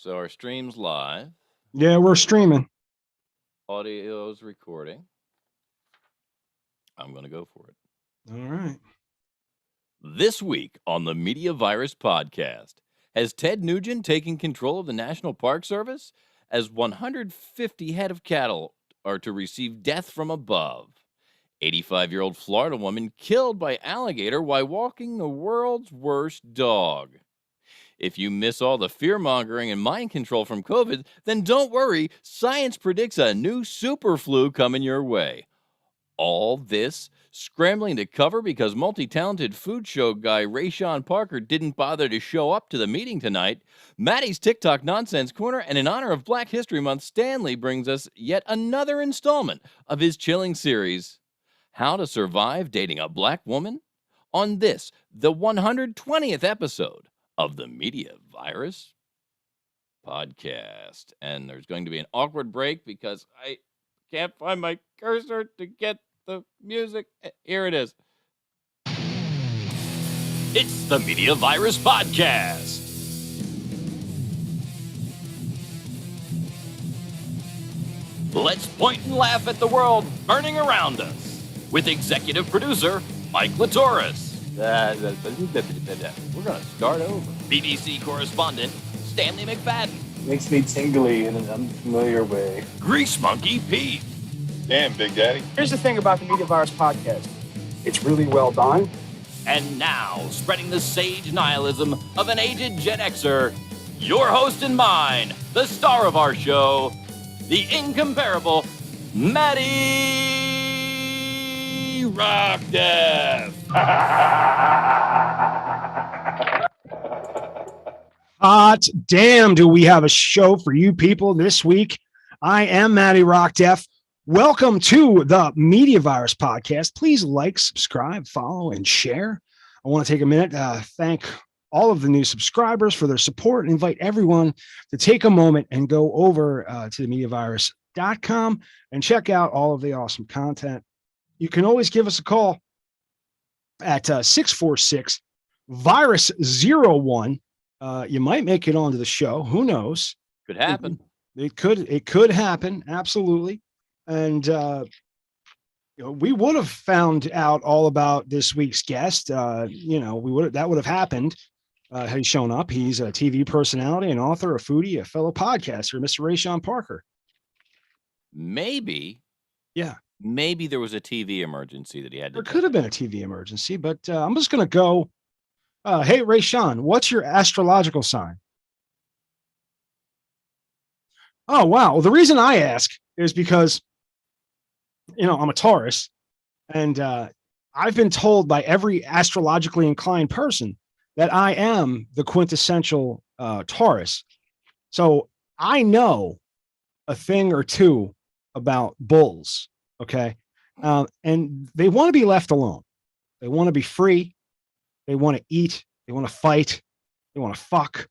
So our stream's live. Yeah, we're streaming. Audio's recording. I'm going to go for it. All right. This week on the Media Virus Podcast, has Ted Nugent taken control of the National Park Service as 150 head of cattle are to receive death from above? 85-year-old Florida woman killed by alligator while walking the world's worst dog. If you miss all the fear-mongering and mind control from COVID, then don't worry, science predicts a new super flu coming your way. All this scrambling to cover because multi-talented food show guy Rayshawn Parker didn't bother to show up to the meeting tonight. Maddie's TikTok Nonsense Corner, and in honor of Black History Month, Stanley brings us yet another installment of his chilling series, How to Survive Dating a Black Woman, on this, the 120th episode of the Media Virus Podcast. And there's going to be an awkward break because I can't find my cursor to get the music. Here it is. It's the Media Virus Podcast. Let's point and laugh at the world burning around us with executive producer Mike Latoris. We're going to start over. BBC correspondent Stanley McFadden. Makes me tingly in an unfamiliar way. Grease Monkey Pete. Damn, Big Daddy. Here's the thing about the Media Virus Podcast. It's really well done. And now, spreading the sage nihilism of an aged Gen Xer, your host and mine, the star of our show, the incomparable Maddie Rockdeath. Hot damn, do we have a show for you people this week? I am Maddie Rockdeath. Welcome to the Media Virus Podcast. Please like, subscribe, follow, and share. I want to take a minute to thank all of the new subscribers for their support and invite everyone to take a moment and go over to themediavirus.com and check out all of the awesome content. You can always give us a call at 646-VIRUS-01. You might make it onto the show. Who knows? Could happen. It could happen. Absolutely. And we would have found out all about this week's guest. That would have happened had he shown up. He's a TV personality, an author, a foodie, a fellow podcaster, Mr. Rayshawn Parker. Maybe. Yeah. Maybe there was a TV emergency that he had to. There could have been a TV emergency, but I'm just going to go. Hey, Rayshawn, what's your astrological sign? Oh, wow. Well, the reason I ask is because, I'm a Taurus, and I've been told by every astrologically inclined person that I am the quintessential Taurus. So I know a thing or two about bulls, okay? And they want to be left alone. They want to be free. They want to eat. They want to fight. They want to fuck.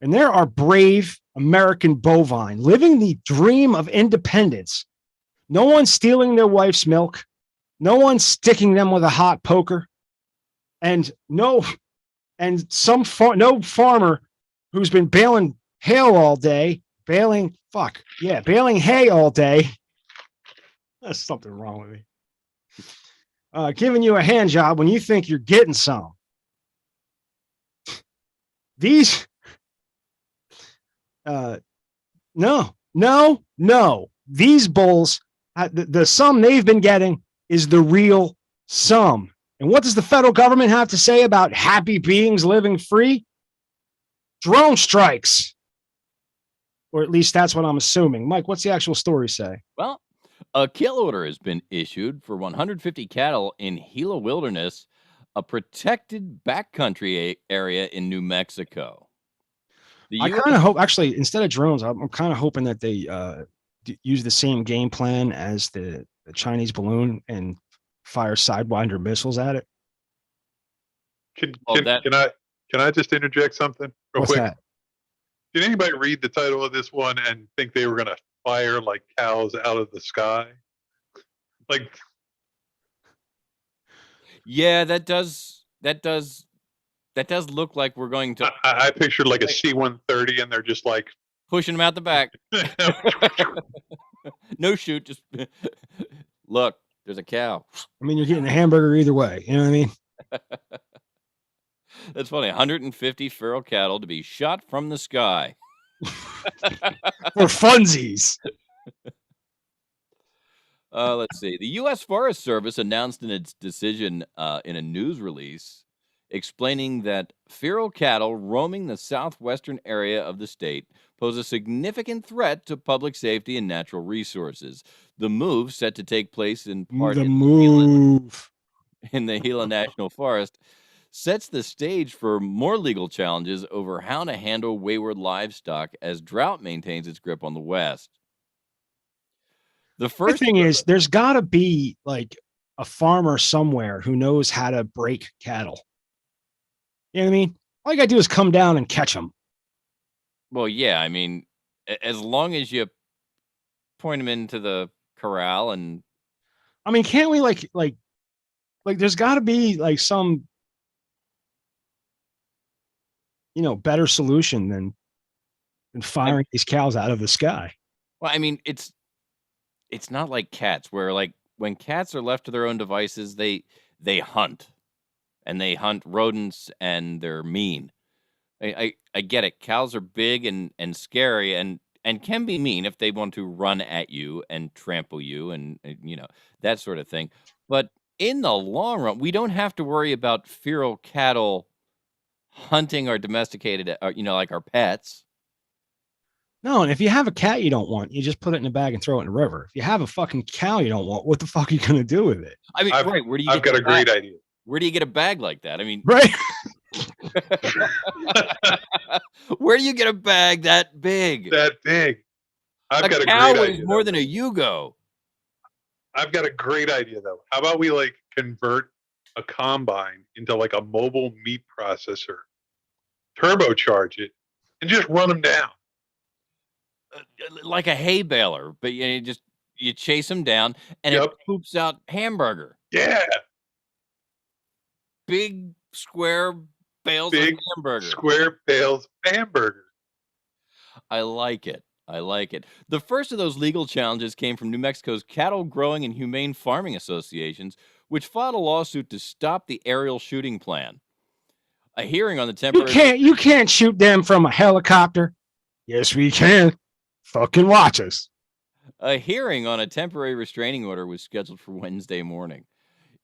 And there are brave American bovine living the dream of independence. No one's stealing their wife's milk. No one's sticking them with a hot poker. And no farmer who's been baling hay all day, baling hay all day. There's something wrong with me. Giving you a hand job when you think you're getting some. These, no. These bulls, the sum they've been getting is the real sum. And what does the federal government have to say about happy beings living free? Drone strikes. Or at least that's what I'm assuming. Mike, what's the actual story say? Well, a kill order has been issued for 150 cattle in Gila Wilderness, a protected backcountry area in New Mexico. I kind of hope, actually, instead of drones, I'm kind of hoping that they use the same game plan as the Chinese balloon and fire Sidewinder missiles at it. Can I just interject something real What's quick? that? Did anybody read the title of this one and think they were going to fire like cows out of the sky? Yeah, that does That does look like we're going to I pictured like a C-130, and they're just like, pushing them out the back. No shoot, just look. There's a cow. I mean, you're getting a hamburger either way. You know what I mean? That's funny. 150 feral cattle to be shot from the sky. For funsies. Let's see. The U.S. Forest Service announced in its decision in a news release explaining that feral cattle roaming the southwestern area of the state pose a significant threat to public safety and natural resources. The move, set to take place in part The in move. the Gila National Forest, sets the stage for more legal challenges over how to handle wayward livestock as drought maintains its grip on the West. The The first thing is, there's got to be like a farmer somewhere who knows how to break cattle. You know what I mean? All you got to do is come down and catch them. Well, yeah, I mean, as long as you point them into the corral and I mean, can't we like there's got to be like some better solution than firing these cows out of the sky. well, I mean, it's not like cats where like when cats are left to their own devices, they hunt and they hunt rodents and they're mean. I get it. Cows are big and scary and can be mean if they want to run at you and trample you and that sort of thing. But in the long run, we don't have to worry about feral cattle hunting our domesticated, like our pets. No, and if you have a cat you don't want, you just put it in a bag and throw it in the river. If you have a fucking cow you don't want, what the fuck are you going to do with it? I mean, right? Where do you? I've got a great idea. Where do you get a bag like that? I mean, Right? where do you get a bag that big? That big. I've got a cow great weighs idea. more than a Yugo. I've got a great idea though. How about we like convert a combine into like a mobile meat processor, turbocharge it, and just run them down. Like a hay baler, but you chase them down and it poops out hamburger. Yeah. Big square bales of hamburger. Square bales of hamburger. I like it. The first of those legal challenges came from New Mexico's Cattle Growing and Humane Farming Associations, which filed a lawsuit to stop the aerial shooting plan. A hearing on the temporary... You can't shoot them from a helicopter. Yes, we can. Fucking watch us. A hearing on a temporary restraining order was scheduled for Wednesday morning.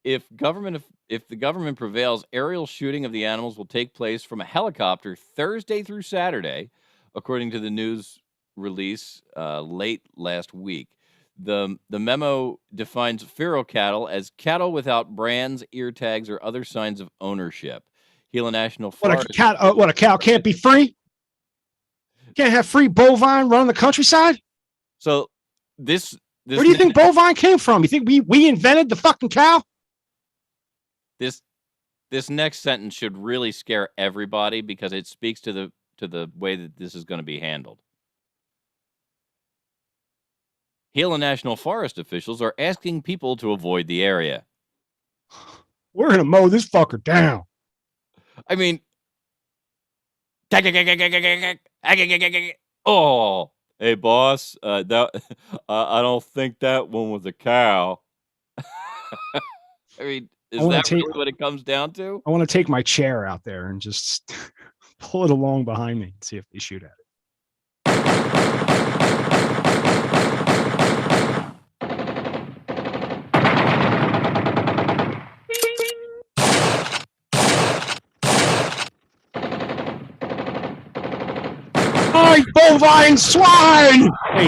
If the government prevails, aerial shooting of the animals will take place from a helicopter Thursday through Saturday, according to the news release late last week. The memo defines feral cattle as cattle without brands, ear tags, or other signs of ownership. Gila National Forest. What a cow can't be free? Can't have free bovine running the countryside? So this where do you think bovine came from? You think we invented the fucking cow? This next sentence should really scare everybody because it speaks to the way that this is going to be handled. Gila National Forest officials are asking people to avoid the area. We're going to mow this fucker down. I mean, oh, hey boss, that I don't think that one was a cow. I mean, is that really what it comes down to? I want to take my chair out there and just pull it along behind me and see if they shoot at it. Hi, bovine swine! Hey.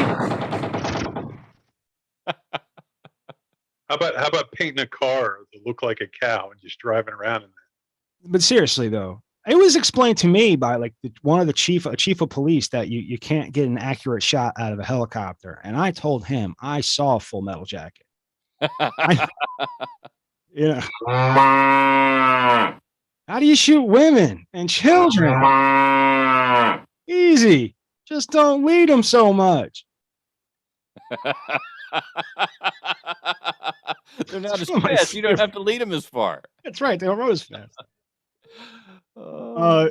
How about painting a car that look like a cow and just driving around in that? But seriously though, it was explained to me by like a chief of police that you can't get an accurate shot out of a helicopter, and I told him I saw Full Metal Jacket. Yeah. How do you shoot women and children? Easy. Just don't lead them so much. They're not as fast. You don't have to lead them as far. That's right. They don't run as fast.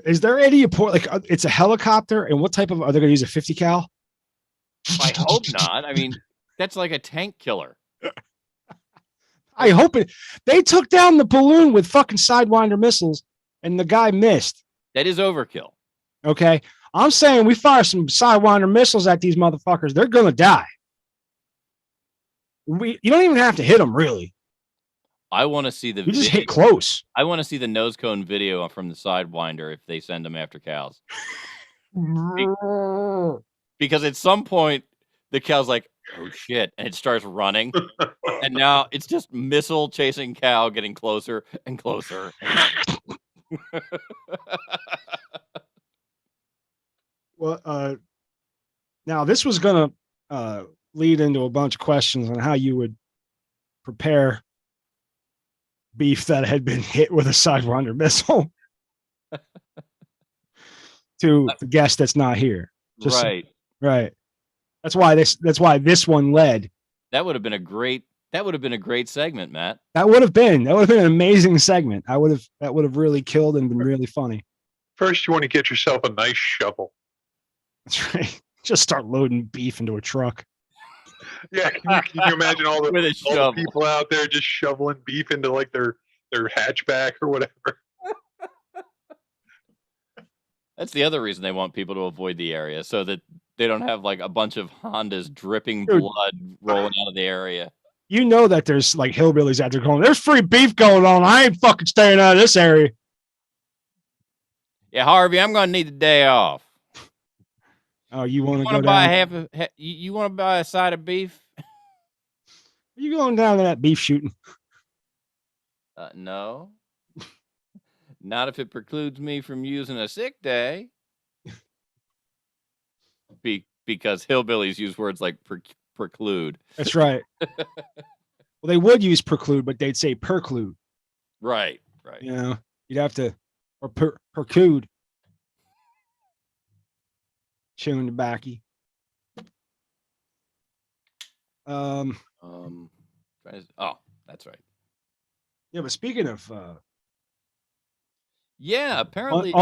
Is there any point like it's a helicopter, and what type of are they going to use a 50 cal? I hope not. I mean, that's like a tank killer. I hope it. They took down the balloon with fucking Sidewinder missiles, and the guy missed. That is overkill. Okay, I'm saying we fire some Sidewinder missiles at these motherfuckers. They're gonna die. You don't even have to hit them, really. I want to see the You just video. hit close. I want to see the nose cone video from the Sidewinder if they send them after cows. Because at some point, the cow's like, oh shit, and it starts running. And now it's just missile chasing cow getting closer and closer. Well, now this was going to lead into a bunch of questions on how you would prepare beef that had been hit with a Sidewinder missile to the guest that's not here. Just, right. That's why this one led. That would have been a great segment, Matt. That would have been an amazing segment. That would have really killed and been really funny. First, you want to get yourself a nice shovel. That's right. Just start loading beef into a truck. Yeah, can you imagine all the shovel. people out there just shoveling beef into like their hatchback or whatever? That's the other reason they want people to avoid the area, so that they don't have like a bunch of Hondas dripping blood rolling out of the area. You know that there's like hillbillies out there going, there's free beef going on. I ain't fucking staying out of this area. Yeah, Harvey, I'm going to need the day off. Oh, you want to go buy down? You want to buy a side of beef? Are you going down to that beef shooting? No. Not if it precludes me from using a sick day. Because hillbillies use words like preclude. That's right. Well, they would use preclude, but they'd say perclude. Right. You know, you'd have to, or percude. Chewing tobacco. Oh, that's right. Yeah, but speaking of yeah, apparently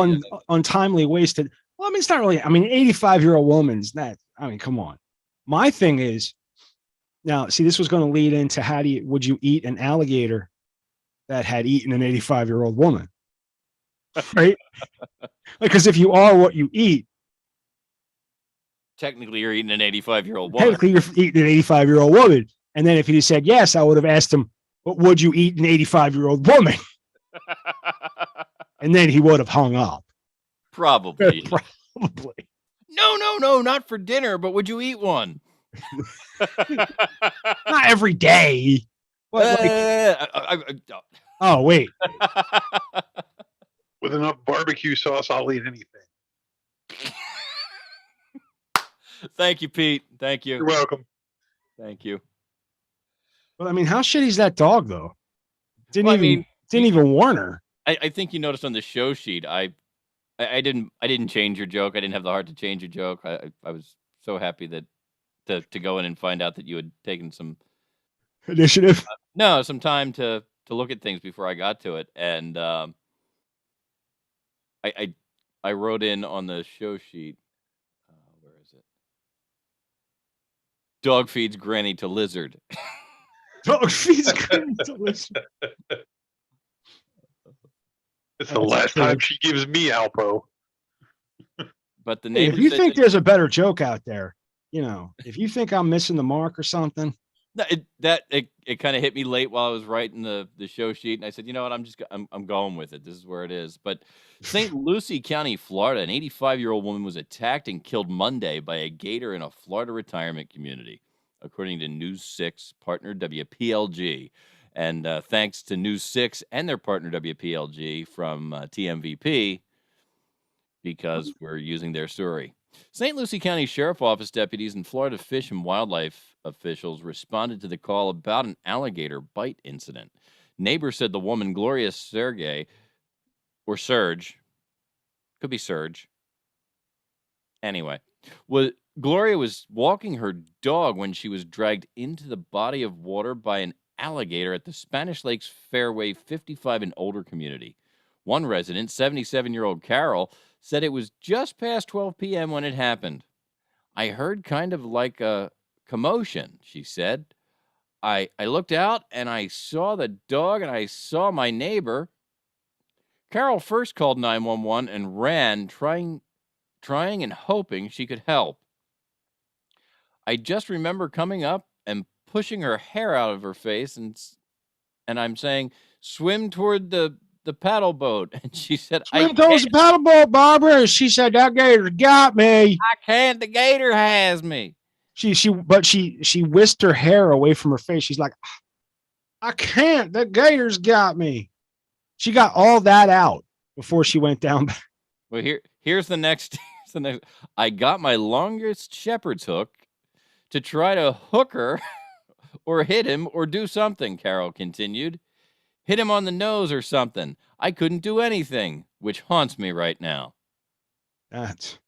untimely wasted. Well, I mean, it's not really. I mean, 85-year-old woman's that. I mean, come on. My thing is, now, see, this was going to lead into would you eat an alligator that had eaten an 85-year-old woman? Right? Because if you are what you eat, technically you're eating an 85-year-old woman. Technically, you're eating an 85-year-old woman. And then if he said yes, I would have asked him, "But would you eat an 85-year-old woman?" And then he would have hung up. Probably. Probably. No, not for dinner, but would you eat one? Not every day. Oh, wait. With enough barbecue sauce, I'll eat anything. Thank you, Pete. Thank you. You're welcome. Thank you. But I mean, how shitty's that dog, though? Didn't even warn her. I think you noticed on the show sheet, I didn't change your joke. I didn't have the heart to change your joke. I was so happy that to go in and find out that you had taken some initiative. Some time to look at things before I got to it, and I wrote in on the show sheet. Where is it? Dog feeds granny to lizard. Dog feeds granny to lizard. It's the last time she gives me Alpo. But the neighbors, if you think there's a better joke out there, if you think I'm missing the mark or something. It kind of hit me late while I was writing the show sheet, and I said, you know what, I'm going with it. This is where it is. But St. Lucie County, Florida, an 85-year-old woman was attacked and killed Monday by a gator in a Florida retirement community, according to News 6 partner WPLG. And thanks to News 6 and their partner WPLG from TMVP, because we're using their story. St. Lucie County Sheriff Office deputies and Florida Fish and Wildlife officials responded to the call about an alligator bite incident. Neighbors said the woman, Gloria Serge, could be Serge. Anyway, Gloria was walking her dog when she was dragged into the body of water by an alligator at the Spanish Lakes Fairway 55 and older community. One resident, 77-year-old Carol, said it was just past 12 p.m. when it happened. I heard kind of like a commotion, she said. I looked out and I saw the dog and I saw my neighbor. Carol first called 911 and ran, trying and hoping she could help. I just remember coming up and pushing her hair out of her face and I'm saying, swim toward the paddle boat. And she said, Swim towards the paddle boat, Barbara. And she said, that gator got me. I can't. The gator has me. She whisked her hair away from her face. She's like, I can't. The gator's got me. She got all that out before she went down. Well, here's the next. I got my longest shepherd's hook to try to hook her or hit him or do something, Carol continued. Hit him on the nose or something. I couldn't do anything, which haunts me right now. That's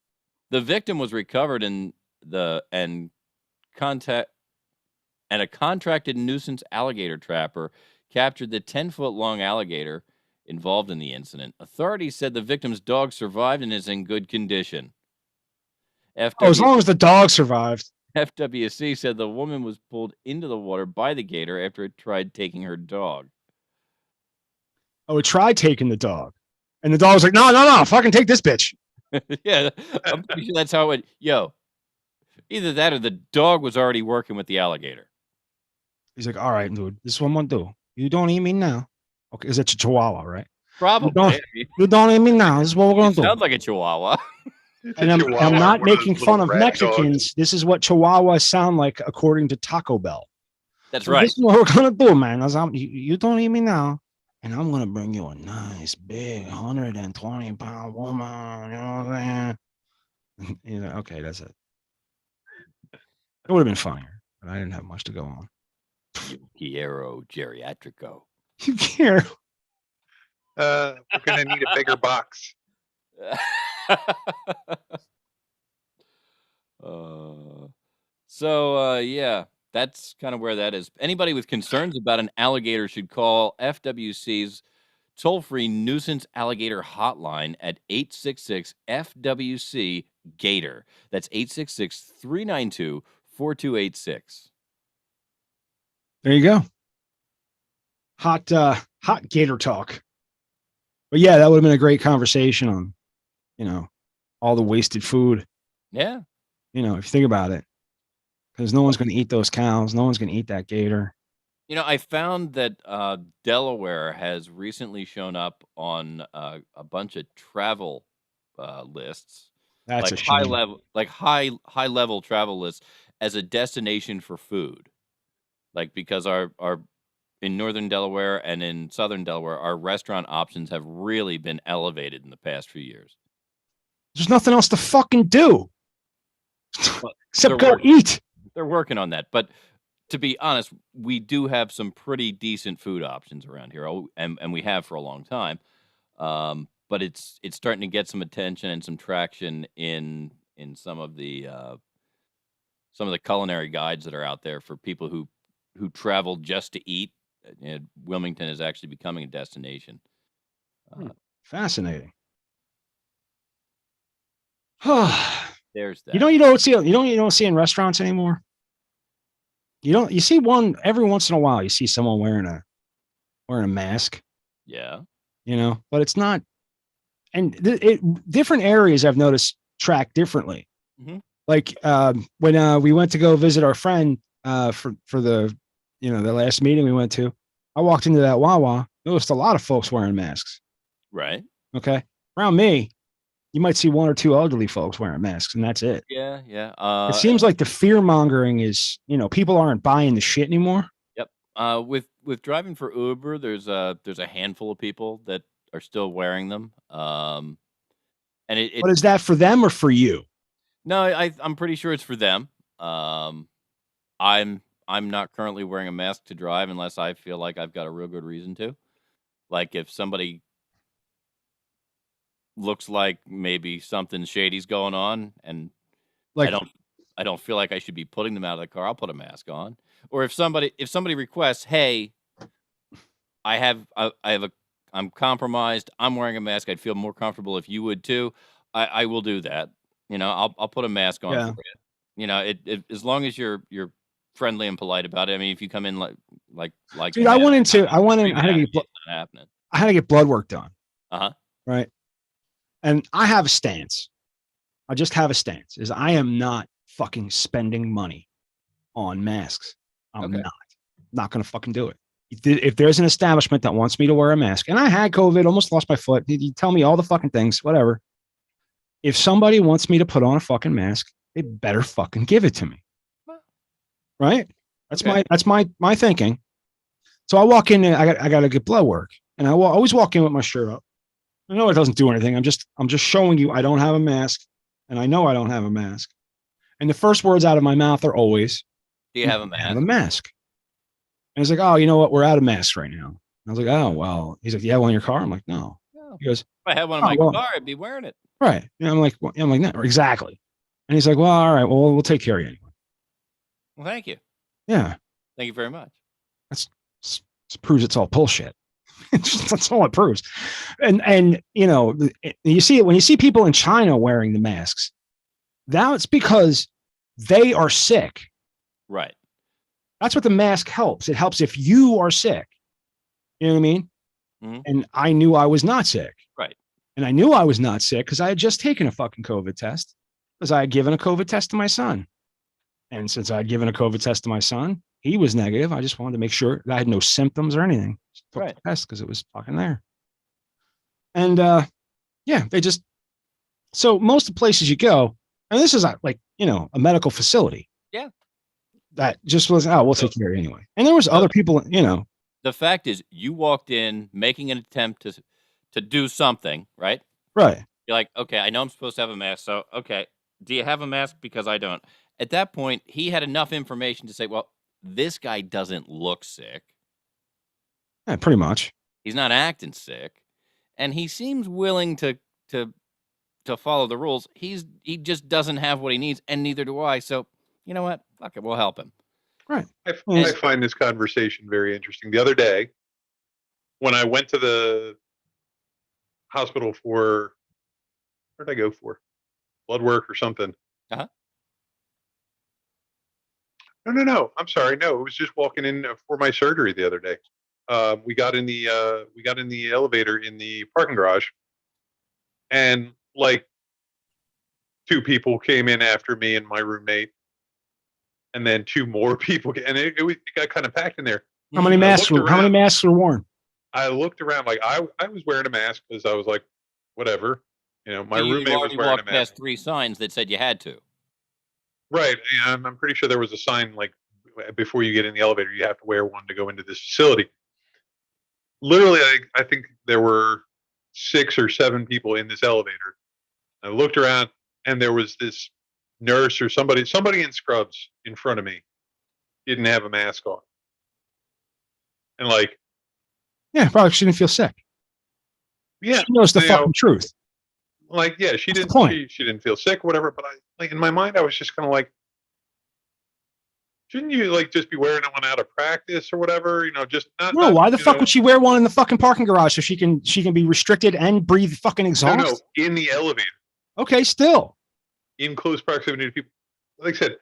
The victim was recovered and a contracted nuisance alligator trapper captured the 10-foot-long alligator involved in the incident. Authorities said the victim's dog survived and is in good condition. as long as the dog survived. FWC said the woman was pulled into the water by the gator after it tried taking her dog. Oh, it tried taking the dog. And the dog was like, no, fucking take this bitch. Yeah, I'm pretty sure that's how it went. Yo, either that or the dog was already working with the alligator. He's like, all right, dude, this is what I'm going to do. You don't eat me now. Okay, is that your chihuahua, right? Probably. You don't eat me now. This is what we're going to do. Sounds like a chihuahua. And I'm not making fun of Mexicans. Dog. This is what chihuahuas sound like according to Taco Bell. That's right. This is what we're going to do, man. You don't eat me now. And I'm going to bring you a nice, big, 120-pound woman. You know what I'm saying? Okay, that's it. It would have been funnier, but I didn't have much to go on. Quiero geriatrico. You care. We're going to need a bigger box. Yeah, that's kind of where that is. Anybody with concerns about an alligator should call FWC's toll-free nuisance alligator hotline at 866-FWC-GATOR. That's 866-392-4286. There you go. Hot gator talk. But yeah, that would have been a great conversation on, all the wasted food. Yeah. If you think about it, because no one's going to eat those cows. No one's going to eat that gator. I found that Delaware has recently shown up on a bunch of travel lists. That's like a shame. high level travel lists as a destination for food. Like, because our in northern Delaware and in southern Delaware, our restaurant options have really been elevated in the past few years. There's nothing else to fucking do except go eat. They're working on that. But to be honest, we do have some pretty decent food options around here, and we have for a long time. But it's starting to get some attention and some traction in some of the culinary guides that are out there for people who travel just to eat. Wilmington is actually becoming a destination. Fascinating. There's that. You don't see in restaurants anymore. You see one every once in a while. You see someone wearing a mask. Yeah. But it's not. And different areas I've noticed track differently. Mm-hmm. Like when we went to go visit our friend for the the last meeting we went to, I walked into that Wawa. Noticed a lot of folks wearing masks. Right. Okay. Around me, you might see one or two elderly folks wearing masks, and that's it. Yeah. It seems like the fear mongering is, people aren't buying the shit anymore. Yep. With driving for Uber, there's a handful of people that are still wearing them. And But is that for them or for you? No, I'm pretty sure it's for them. I'm not currently wearing a mask to drive unless I feel like I've got a real good reason to. Like, if somebody looks like maybe something shady's going on, and like I don't feel like I should be putting them out of the car, I'll put a mask on. Or if somebody requests, hey, I have a I'm compromised. I'm wearing a mask. I'd feel more comfortable if you would too. I will do that. I'll put a mask on Yeah. for you. It as long as you're friendly and polite about it. I mean, if you come in like Dude, that, I went I'm into, not I went in, screaming at you, it's not happening. I had to get blood work done. Uh-huh. Right. And I have a stance. I just have a stance is I am not fucking spending money on masks. I'm Okay. not going to fucking do it. If there's an establishment that wants me to wear a mask, and I had COVID, almost lost my foot, you tell me all the fucking things, whatever. If somebody wants me to put on a fucking mask, they better fucking give it to me. Right? That's Okay. my thinking. So I walk in and I got to get blood work, and I always walk in with my shirt up. I know it doesn't do anything. I'm just showing you I don't have a mask, and I know I don't have a mask. And the first words out of my mouth are always, Do you have a I mask? have a mask. And he's like, oh, you know what? We're out of masks right now. I was like, oh, well. He's like, you have one in your car? I'm like, no. No. He goes, If I had one in oh, my well, car, I'd be wearing it. right. And I'm like, no, exactly. And he's like, well, all right. Well, we'll take care of you anyway. Well, thank you. Yeah. Thank you very much. That's proves it's all bullshit. That's all it proves. And you see it when you see people in China wearing the masks. That's because they are sick. Right. That's what the mask helps. It helps if you are sick. You know what I mean? Mhm. And I knew I was not sick. Right. And I knew I was not sick because I had just taken a fucking COVID test because I had given a COVID test to my son. And since I had given a COVID test to my son, he was negative. I just wanted to make sure that I had no symptoms or anything. Just took Right. the test because it was fucking there. And yeah, so most of the places you go, and this is like, a medical facility. Yeah. That just was, we'll take care of you anyway. And there was other people, The fact is, you walked in making an attempt to do something, right? right. You're like, okay, I know I'm supposed to have a mask, so okay. Do you have a mask? Because I don't. At that point, he had enough information to say, well, this guy doesn't look sick. Yeah, pretty much. He's not acting sick, and he seems willing to follow the rules. He just doesn't have what he needs, and neither do I. So you know what? Fuck it, we'll help him. Right. I find this conversation very interesting. The other day, when I went to the hospital for, where did I go for? Blood work or something. Uh-huh. No. I'm sorry. No, it was just walking in for my surgery the other day. We got in the elevator in the parking garage, and like two people came in after me and my roommate, and then two more people, and it got kind of packed in there. How many masks were worn? I looked around, like I was wearing a mask because I was like, whatever. My So you roommate was already wearing a walked mask. past 3 signs that said you had to. Right. And I'm pretty sure there was a sign like before you get in the elevator, you have to wear one to go into this facility. Literally, I think there were 6 or 7 people in this elevator. I looked around, and there was this nurse or somebody in scrubs in front of me didn't have a mask on. And like, Yeah, probably she didn't feel sick. yeah, She knows the fucking truth. like, yeah, she What's the didn't point? she didn't feel sick or whatever, but I, like, in my mind I was just kind of like, shouldn't you like just be wearing one out of practice or whatever? Just not. No, why the fuck would she wear one in the fucking parking garage so she can be restricted and breathe fucking exhaust? No, in the elevator, Okay, still. in close proximity to people. Like I said,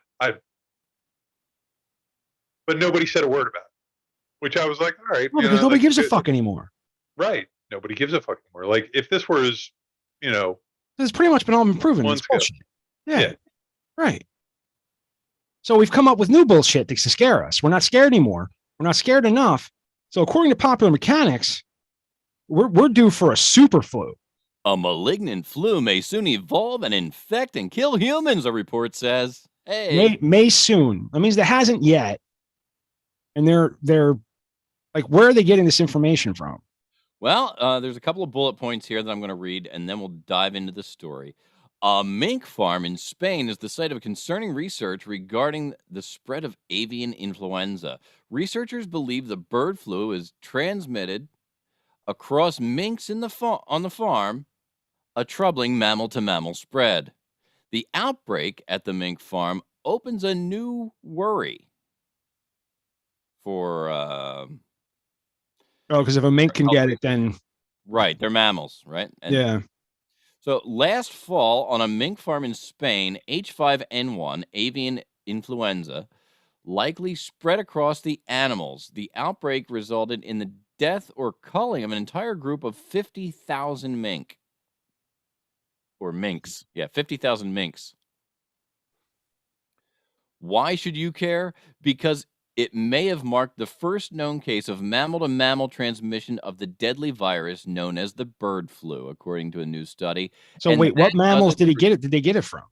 but nobody said a word about it, which I was like, all right. No, because nobody gives a fuck anymore. Right. Nobody gives a fuck anymore. Like, if this was, It's pretty much been all been proven. It's Months bullshit. Yeah. Right. So we've come up with new bullshit to scare us. We're not scared anymore. We're not scared enough. So according to popular mechanics, we're due for a super flu. A malignant flu may soon evolve and infect and kill humans, a report says. Hey. May soon. That means there hasn't yet. And they're like, where are they getting this information from? Well, there's a couple of bullet points here that I'm going to read, and then we'll dive into the story. A mink farm in Spain is the site of concerning research regarding the spread of avian influenza. Researchers believe the bird flu is transmitted across minks on the farm, a troubling mammal-to-mammal spread. The outbreak at the mink farm opens a new worry for because if a mink can get it, then Right, they're mammals, right? And Yeah. so last fall on a mink farm in Spain, H5N1 avian influenza likely spread across the animals. The outbreak resulted in the death or culling of an entire group of 50,000 mink. Or minks. Yeah, 50,000 minks. Why should you care? Because it may have marked the first known case of mammal to mammal transmission of the deadly virus known as the bird flu, according to a new study. So And wait, what that mammals doesn't did he get it? Did they get it from?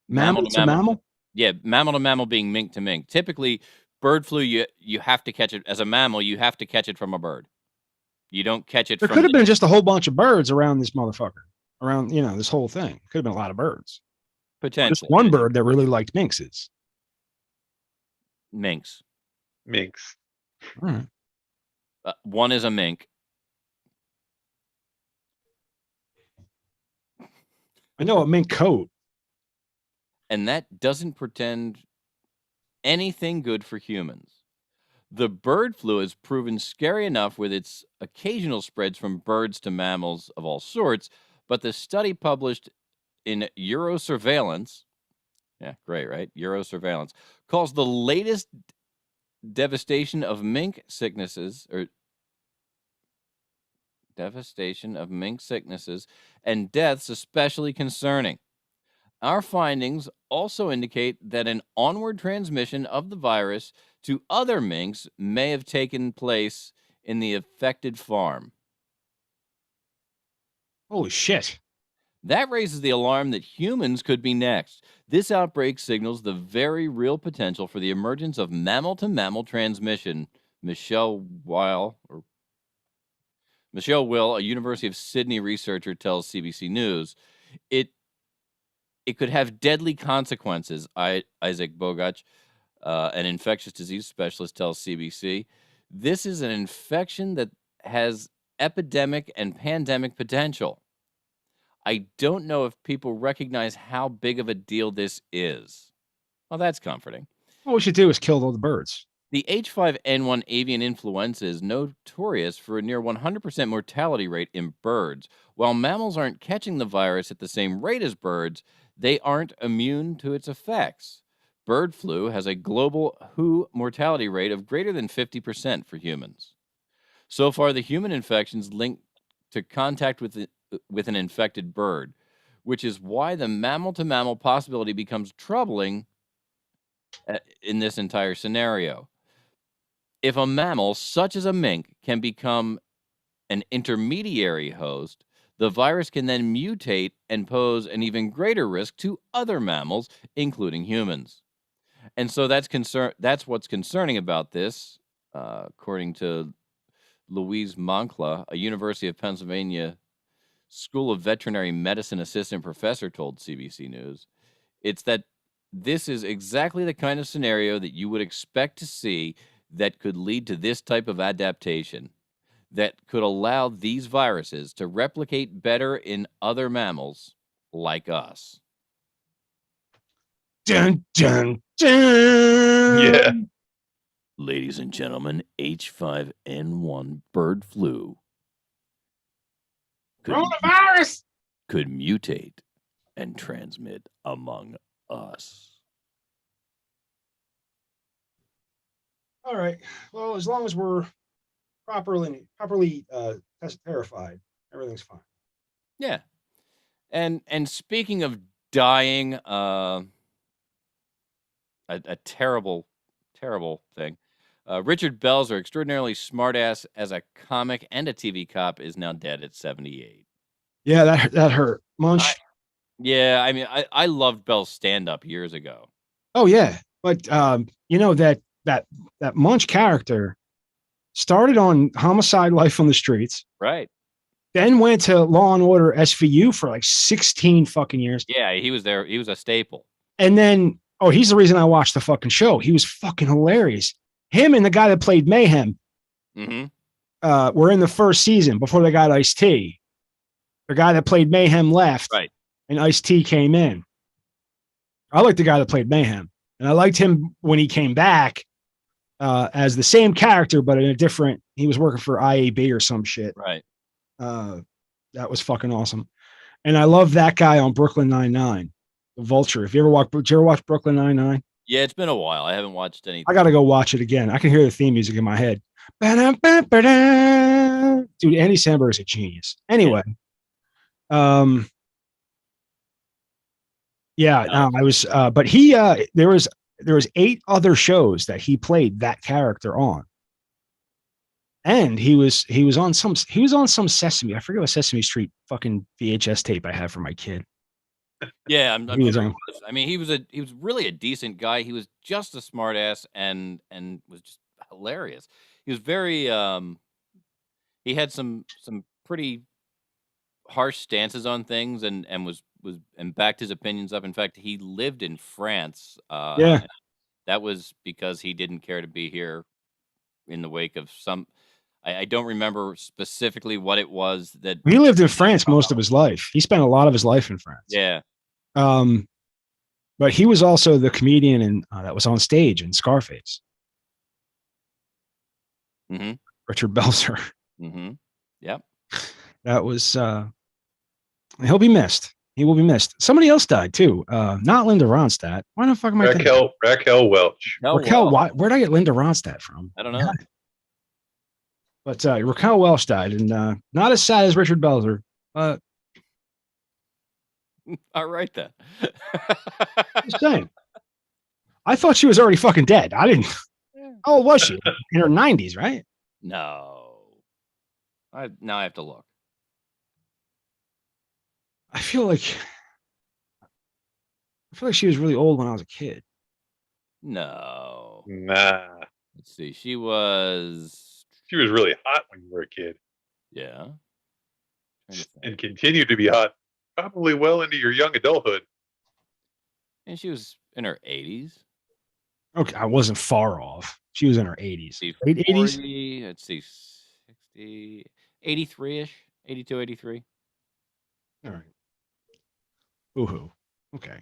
mammal Mammal to to mammal. mammal? Yeah, mammal to mammal being mink to mink. Typically, bird flu, you have to catch it as a mammal. You have to catch it from a bird. You don't catch it There from could have been just a whole bunch of birds around this motherfucker, around this whole thing. Could have been a lot of birds. Just potentially one bird that really liked minxes. minks. Minks. All right. One is a mink. I know a mink coat. And that doesn't pretend anything good for humans. The bird flu has proven scary enough with its occasional spreads from birds to mammals of all sorts, but the study published in Eurosurveillance, yeah, great, right? Eurosurveillance, calls the latest devastation of mink sicknesses and deaths especially concerning. Our findings also indicate that an onward transmission of the virus to other minks may have taken place in the affected farm. Holy shit. That raises the alarm that humans could be next. This outbreak signals the very real potential for the emergence of mammal-to-mammal transmission. Michelle Will, a University of Sydney researcher, tells CBC News, it could have deadly consequences. Isaac Bogach, an infectious disease specialist, tells CBC. This is an infection that has epidemic and pandemic potential. I don't know if people recognize how big of a deal this is. Well, that's comforting. What we should do is kill all the birds. The H5N1 avian influenza is notorious for a near 100% mortality rate in birds. While mammals aren't catching the virus at the same rate as birds, they aren't immune to its effects. Bird flu has a global WHO mortality rate of greater than 50% for humans. So far, the human infections linked to contact with an infected bird, which is why the mammal-to-mammal possibility becomes troubling in this entire scenario. If a mammal, such as a mink, can become an intermediary host, the virus can then mutate and pose an even greater risk to other mammals, including humans. And so that's what's concerning about this, according to Louise Moncla, a University of Pennsylvania School of Veterinary Medicine assistant professor, told CBC News. It's that this is exactly the kind of scenario that you would expect to see that could lead to this type of adaptation, that could allow these viruses to replicate better in other mammals like us. Dun, dun, dun. Yeah. Ladies and gentlemen, H5N1 bird flu Coronavirus. could mutate and transmit among us. All right. Well, as long as we're properly terrified, everything's fine. Yeah. And speaking of dying, a terrible thing. Richard Belzer, extraordinarily smartass as a comic and a TV cop, is now dead at 78. Yeah, that hurt. Munch. I mean, I loved Bell's stand-up years ago. Oh yeah, but that Munch character started on Homicide: Life on the Streets, Right. then went to Law and Order SVU for like 16 fucking years. Yeah, he was there. He was a staple. And then, he's the reason I watched the fucking show. He was fucking hilarious. Him and the guy that played Mayhem were in the first season before they got Ice-T. The guy that played Mayhem left, right, and Ice-T came in. I liked the guy that played Mayhem, and I liked him when he came back as the same character, but in a different. He was working for IAB or some shit. Right. That was fucking awesome. And I love that guy on Brooklyn Nine-Nine, the Vulture. Did you ever watch Brooklyn Nine-Nine? Yeah, it's been a while. I haven't watched anything. I got to go watch it again. I can hear the theme music in my head. Dude, Andy Samberg is a genius. Anyway, I was, but there was 8 other shows that he played that character on. And he was on some Sesame. I forget what Sesame Street fucking VHS tape I have for my kid. Yeah, He was on. I mean, he was really a decent guy. He was just a smart ass and was just hilarious. He was very he had some pretty harsh stances on things and was backed his opinions up. In fact, he lived in France. Yeah. That was because he didn't care to be here in the wake of some. I don't remember specifically what it was that He lived in France most of his life. He spent a lot of his life in France. Yeah. But he was also the comedian that was on stage in Scarface. Mm-hmm. Richard Belzer. Mm-hmm. Yep. That was he'll be missed. He will be missed. Somebody else died too. Not Linda Ronstadt. Why the fuck am I thinking? Raquel Welch. Raquel, where'd I get Linda Ronstadt from? I don't know. But Raquel Welch died, and not as sad as Richard Belzer, but all right then. Just saying. I thought she was already fucking dead. I didn't. How old was she? In her 90s, right? No. Now I have to look. I feel like she was really old when I was a kid. No. Nah. Let's see. She was really hot when you were a kid. Yeah. And continued to be hot probably well into your young adulthood. And she was in her 80s. Okay, I wasn't far off. She was in her 80s. Late 80s? Let's see. 60, 83-ish. 82, 83. All right. Woohoo. Okay.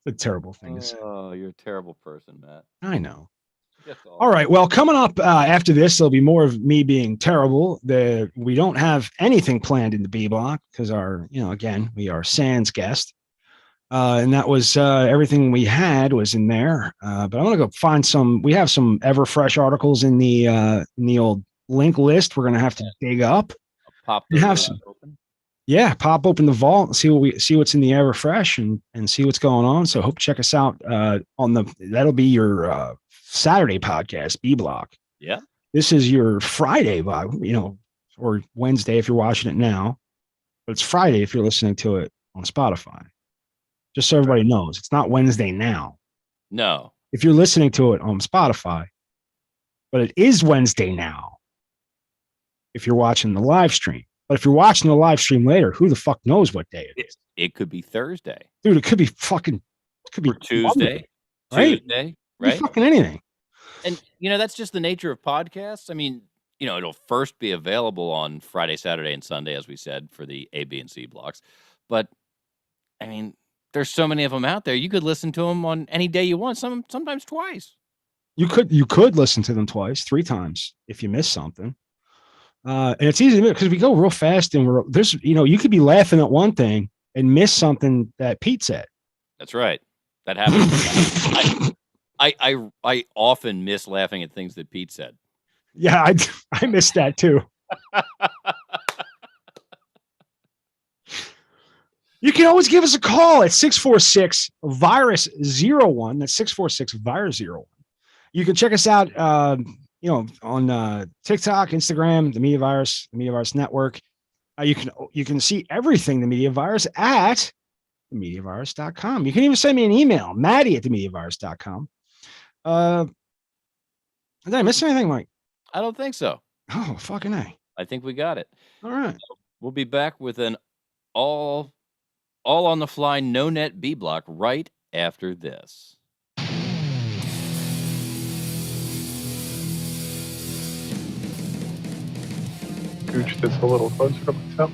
A terrible thing to say. Oh, you're a terrible person, Matt. I know. All right. Well, coming up after this, there'll be more of me being terrible. We don't have anything planned in the B block because again, we are Sans guest. And that was everything we had was in there. But I'm going to go find some. We have some Everfresh articles in the old link list. We're going to have to dig up. Pop open. Yeah, pop open the vault and see what's in the Everfresh and see what's going on. So hope check us out that'll be your Saturday podcast, B Block. Yeah. This is your Friday vibe, or Wednesday if you're watching it now. But it's Friday if you're listening to it on Spotify. Just so everybody knows, it's not Wednesday now. No. If you're listening to it on Spotify, but it is Wednesday now if you're watching the live stream. But if you're watching the live stream later, who the fuck knows what day it is? It could be Thursday. Dude, it could be Tuesday. Monday, right? Tuesday, right? Fucking anything. And, that's just the nature of podcasts. I mean, it'll first be available on Friday, Saturday, and Sunday, as we said, for the A, B, and C blocks. But, I mean, there's so many of them out there. You could listen to them on any day you want, sometimes twice. You could listen to them twice, 3 times if you miss something. And it's easy to miss because we go real fast and you could be laughing at one thing and miss something that Pete said. That's right. That happens. I often miss laughing at things that Pete said. Yeah, I missed that too. You can always give us a call at 646-VIRUS-01. That's 646-VIRUS-01. You can check us out on TikTok, Instagram, the Media Virus Network. You can see everything the Media Virus at themediavirus.com. You can even send me an email, Maddie@themediavirus.com. Did I miss anything, Mike? I don't think so. Oh, fucking A. I think we got it. All right. We'll be back with an all on the fly, no net B block right after this. Gooch, that's a little closer to myself.